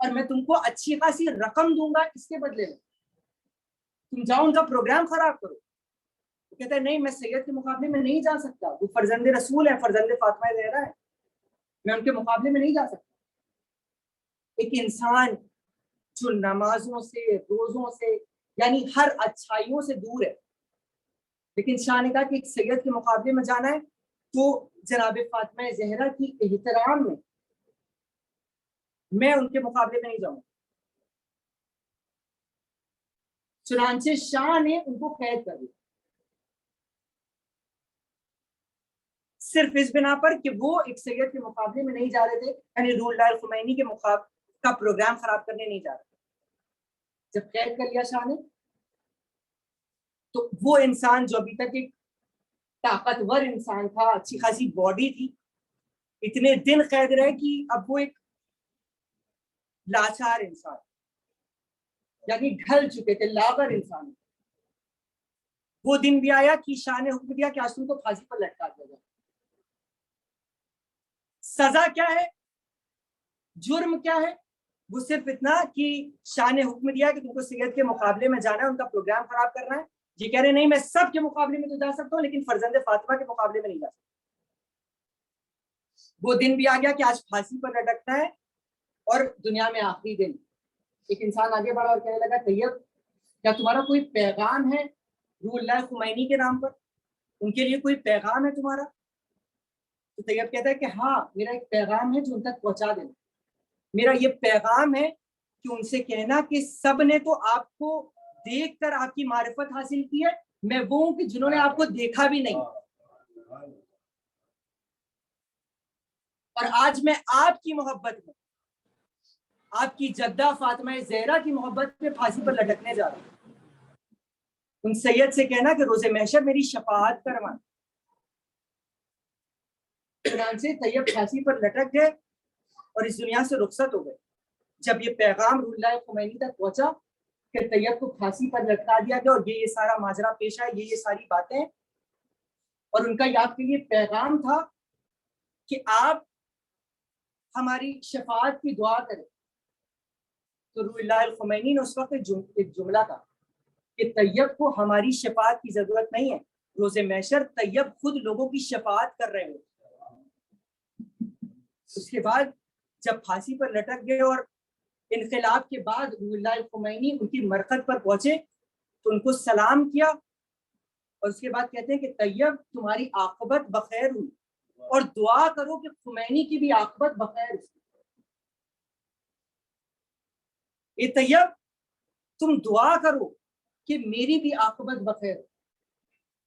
اور میں تم کو اچھی خاصی رقم دوں گا اس کے بدلے میں. تم جاؤ ان کا پروگرام خراب کرو. وہ کہتا ہے نہیں, میں سید کے مقابلے میں نہیں جا سکتا, وہ فرزند رسول ہے, فرزند فاطمہ زہرا ہے, میں ان کے مقابلے میں نہیں جا سکتا. ایک انسان جو نمازوں سے, روزوں سے, یعنی ہر اچھائیوں سے دور ہے, لیکن شاہ نے کہا کہ ایک سید کے مقابلے میں جانا ہے تو جناب فاطمہ زہرا کی احترام میں ان کے مقابلے میں نہیں جاؤں. چنانچہ شاہ نے ان کو قید کر دیا صرف اس بنا پر کہ وہ ایک سید کے مقابلے میں نہیں جا رہے تھے, یعنی روح اللہ خمینی کے کا پروگرام خراب کرنے نہیں جا رہے. جب قید کر لیا شاہ نے تو وہ انسان جو ابھی تک ایک طاقتور انسان تھا, اچھی خاصی باڈی تھی, اتنے دن قید رہے کہ اب وہ ایک لاچار انسان, یعنی ڈھل چکے تھے, لاغر انسان. وہ دن بھی آیا کہ شاہ نے حکم دیا کہ آج تم کو پھانسی پر لٹکا دیا جائے. سزا کیا ہے, جرم کیا ہے؟ وہ صرف اتنا کہ شاہ نے حکم دیا کہ تم کو سید کے مقابلے میں جانا ہے, ان کا پروگرام خراب کرنا ہے. یہ کہہ رہے نہیں میں سب کے مقابلے میں تو جا سکتا ہوں لیکن فرزند فاطمہ کے مقابلے میں نہیں جا سکتا. وہ دن بھی آ گیا کہ آج پھانسی پر لٹکنا ہے, اور دنیا میں آخری دن. ایک انسان آگے بڑھا اور کہنے لگا طیب کیا تمہارا کوئی پیغام ہے روح اللہ خمینی کے نام پر, ان کے لیے کوئی پیغام ہے تمہارا؟ تو طیب کہتا ہے کہ ہاں میرا ایک پیغام ہے جو ان تک پہنچا دینا. میرا یہ پیغام ہے کہ ان سے کہنا کہ سب نے تو آپ کو دیکھ کر آپ کی معرفت حاصل کی ہے, میں وہ ہوں کہ جنہوں نے آپ کو دیکھا بھی نہیں, اور آج میں آپ کی محبت میں, آپ کی جدہ فاطمہ زہرا کی محبت میں پھانسی پر لٹکنے جا رہا ہوں. ان سید سے کہنا کہ روز محشر میری شفاعت کروائیں. چنانچہ طیب پھانسی پر لٹک گئے اور اس دنیا سے رخصت ہو گئے. جب یہ پیغام روح اللہ خمینی تک پہنچا کہ طیب کو پھانسی پر لٹکا دیا گیا اور یہ سارا ماجرا پیش آیا, یہ ساری باتیں, اور ان کا یہ آپ کے لیے پیغام تھا کہ آپ ہماری شفاعت کی دعا کریں. تو روح اللہ خمینی نے اس وقت ایک جملہ کہا کہ طیب کو ہماری شفاعت کی ضرورت نہیں ہے، روز محشر طیب خود لوگوں کی شفاعت کر رہے ہو۔ اس کے بعد جب پھانسی پر لٹک گئے اور انقلاب کے بعد روح اللہ خمینی ان کی مرقد پر پہنچے تو ان کو سلام کیا، اور اس کے بعد کہتے ہیں کہ طیب تمہاری عاقبت بخیر ہوئی، اور دعا کرو کہ خمینی کی بھی عاقبت بخیر ہو۔ اے طیب تم دعا کرو کہ میری بھی عاقبت بخیر ہو۔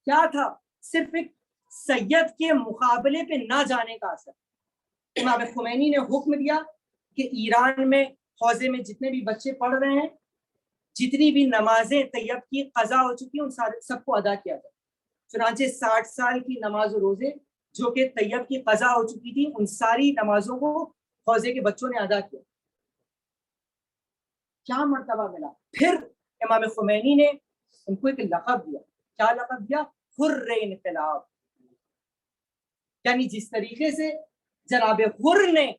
کیا تھا؟ صرف ایک سید کے مقابلے پہ نہ جانے کا اثر۔ امام خمینی نے حکم دیا کہ ایران میں حوزے میں جتنے بھی بچے پڑھ رہے ہیں، جتنی بھی نمازیں طیب کی قضا ہو چکی ہیں ان سب کو ادا کیا جائے۔ چنانچہ 60 سال کی نماز و روزے جو کہ طیب کی قضا ہو چکی تھی، ان ساری نمازوں کو حوزے کے بچوں نے ادا کیا۔ کیا مرتبہ ملا؟ پھر امام خمینی نے ان کو ایک لقب دیا۔ کیا لقب دیا؟ حر انقلاب۔ یعنی جس طریقے سے جناب حر نے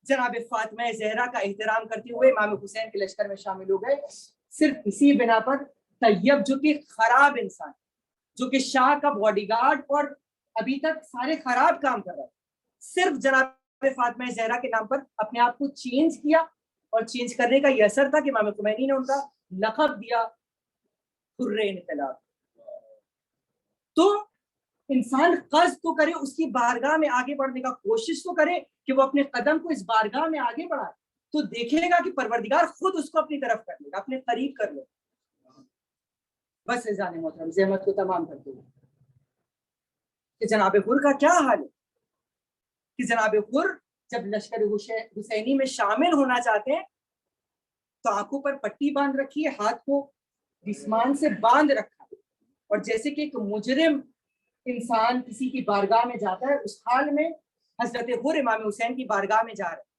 جناب فاطمہ زہرا کا احترام کرتے ہوئے امام حسین کے لشکر میں شامل ہو گئے، صرف اسی بنا پر طیب جو کہ خراب انسان، جو کہ شاہ کا باڈی گارڈ اور ابھی تک سارے خراب کام کر رہا ہے، صرف جناب فاطمہ زہرا کے نام پر اپنے آپ کو چینج کیا، اور چینج کرنے کا یہ اثر تھا کہ امام خمینی نے ان کا لقب دیا حر انقلاب۔ تو انسان قصد تو کرے، اس کی بارگاہ میں آگے بڑھنے کا کوشش تو کرے کہ وہ اپنے قدم کو اس بارگاہ میں آگے بڑھائے، تو دیکھے گا کہ پروردگار خود اس کو اپنی طرف کر لے گا، اپنے قریب کر لے گا۔ بس عزیزان محترم، زحمت کو تمام کرتے ہوئے کہ جناب حر کا کیا حال ہے کہ جناب حر جب لشکر حسینی میں شامل ہونا چاہتے ہیں تو آنکھوں پر پٹی باندھ رکھی ہے، ہاتھ کو دسمان سے باندھ رکھا ہے، اور جیسے کہ ایک مجرم انسان کسی کی بارگاہ میں جاتا ہے، اس حال میں حضرت حر امام حسین کی بارگاہ میں جا رہے ہیں۔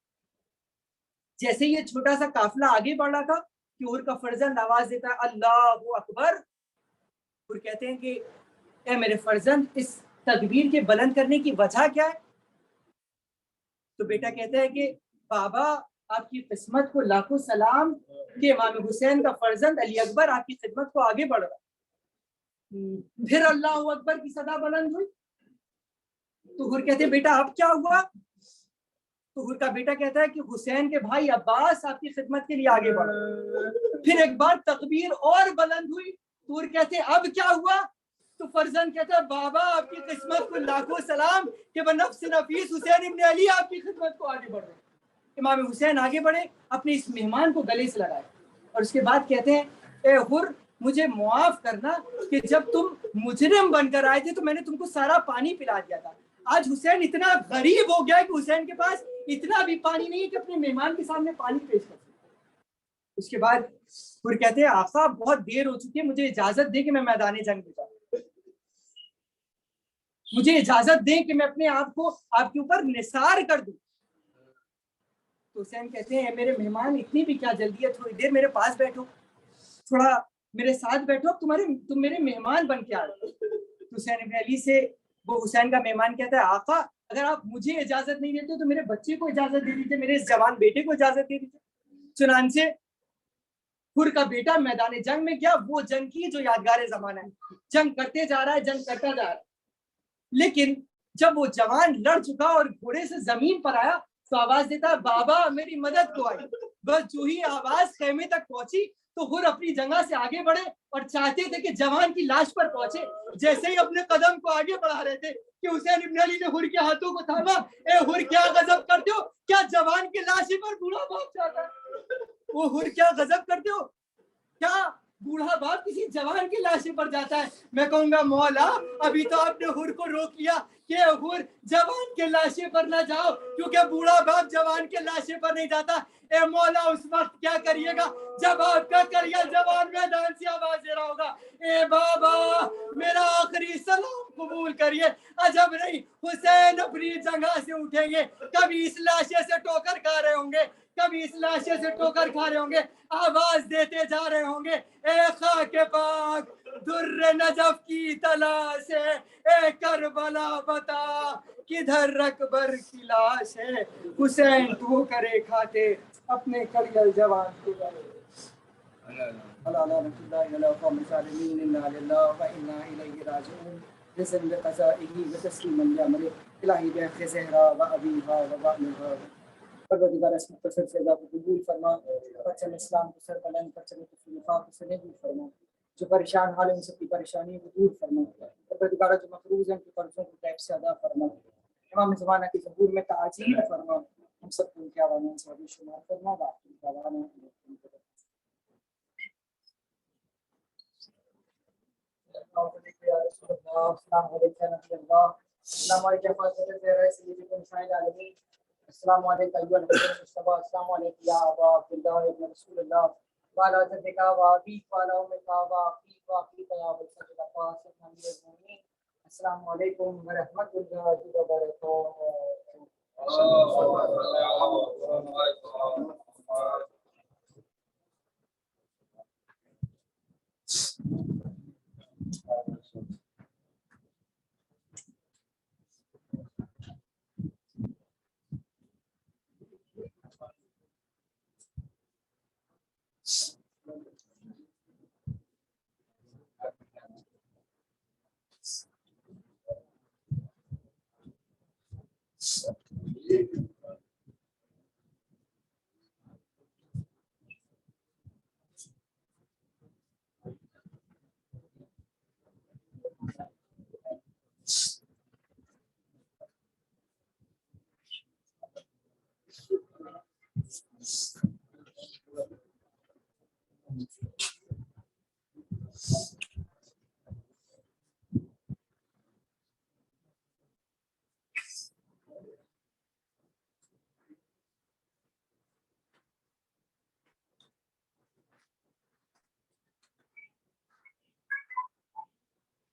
جیسے یہ چھوٹا سا قافلہ آگے بڑھ رہا تھا کہ حر کا فرزند آواز دیتا ہے اللہ اکبر۔ حر کہتے ہیں کہ اے میرے فرزند، اس تکبیر کے بلند کرنے کی وجہ کیا ہے؟ تو بیٹا کہتا ہے کہ بابا آپ کی قسمت کو لاکھوں سلام کہ امام حسین کا فرزند علی اکبر آپ کی خدمت کو آگے بڑھ رہا۔ پھر اللہ اکبر کی صدا بلند ہوئی تو حر کہتے ہیں بیٹا اب کیا ہوا؟ تو حر کا بیٹا کہتا ہے کہ حسین کے بھائی عباس آپ کی خدمت کے لیے آگے بڑھ رہا۔ پھر ایک بار تکبیر اور بلند ہوئی تو حر کہتے ہیں اب کیا ہوا؟ تو فرزند کہتا ہے بابا آپ کی قسمت کو لاکھوں سلام کہ بنفس نفیس حسین ابن علی آپ کی خدمت کو آگے بڑھ رہے۔ امام حسین آگے بڑھے، اپنے اس مہمان کو گلے سے لگائے، اور اس کے بعد کہتے ہیں اے حر مجھے معاف کرنا کہ جب تم مجرم بن کر آئے تھے تو میں نے تم کو سارا پانی پلا دیا تھا۔ آج حسین اتنا غریب ہو گیا ہے کہ حسین کے پاس اتنا بھی پانی نہیں ہے کہ اپنے مہمان کے سامنے پانی پیش کر سکے۔ اس کے بعد حر کہتے ہیں آقا بہت دیر ہو چکی ہے، مجھے اجازت دے کہ میں میدان جنگ میں جاؤں، مجھے اجازت دیں کہ میں اپنے آپ کو آپ کے اوپر نثار کر دوں۔ تو حسین کہتے ہیں میرے مہمان اتنی بھی کیا جلدی ہے، تھوڑی دیر میرے پاس بیٹھو، تھوڑا میرے ساتھ بیٹھو، تم میرے مہمان بن کے آ رہے۔ حسین ابن علی سے وہ حسین کا مہمان کہتا ہے آقا اگر آپ مجھے اجازت نہیں دیتے تو میرے بچے کو اجازت دے دیجیے، میرے اس جوان بیٹے کو اجازت دے دیجیے۔ چنانچہ حر کا بیٹا میدان جنگ میں گیا، وہ جنگ کی جو یادگار زمانہ ہے، جنگ کرتے جا رہا ہے، جنگ کرتا جا رہا ہے، لیکن جب وہ جوان لڑ چکا اور گھوڑے سے زمین پر آیا تو آواز دیتا ہے بابا میری مدد کو آئی۔ بس جو ہی آواز خیمے تک پہنچی تو حر اپنی جگہ سے آگے بڑھے اور چاہتے تھے کہ جوان کی لاش پر پہنچے، جیسے ہی اپنے قدم کو آگے بڑھا رہے تھے کہ حسین ابن علی نے حر کے ہاتھوں کو تھاما۔ اے حر کیا غضب کرتے ہو، کیا جوان کی لاش پر بوڑھا باپ چاہتا ہے؟ وہ حر کیا غضب کرتے ہو، کیا بوڑھا باپ کسی جوان کی لاش پر جاتا ہے؟ میں کہوں گا مولا ابھی تو آپ نے حر کو روک لیا کہ حر جوان کے لاشے پر نہ جاؤ، کیونکہ بوڑھا باپ جوان کے لاشے پر نہیں جاتا۔ اے مولا اس وقت کیا کریے گا جب آپ کا کریا جوان میدان سے آواز دے رہا ہوگا اے بابا میرا آخری سلام قبول کریے؟ عجب نہیں حسین اپنی جگہ سے اٹھیں گے، کبھی اس لاشے سے ٹوکر کھا رہے ہوں گے، کبھی اس لاشے سے ٹوکر کھا رہے ہوں گے، آواز دیتے جا رہے ہوں گے اے خاک پاک در نجف کی تلاش ہے، اے کربلا بتا کدھر اکبر کی لاش ہے، حسین تو کرے کھاتے اپنے کریل جوان کو۔ ولا لعنة الله على القوم الظالمين إنا لله وإنا إليه راجعون رزقا بقضائه وتسليما لأمره إلهی بحق زہرا و ابیہا و بعلہا پروردگار اس مختصر سے ذات قبول فرما پرچم اسلام کو سر بلند پرچم خلفاء کو سر نبی فرما جو پریشان حال ان سب کی پریشانی کو دور فرما پروردگار جو مقروض ہیں ان کے قرضوں کو ٹیپ سے ادا فرما امام زمانہ کی ظہور میں تعجیل فرما ہم سب کو ان کے عوامین سے بھی شمار فرما باقی دعوانا السلام علیکم نبی اللہ السلام علیکم السلام علیکم ایوہ الحسن مصطفیٰ السلام علیکم یا ابا عبداللہ ابن رسول اللہ والا صدقہ وعبیق والا امکہ وعقیق وعقیق یا بلسل عباس نبی المومنین السلام علیکم ورحمۃ اللہ وبرکاتہ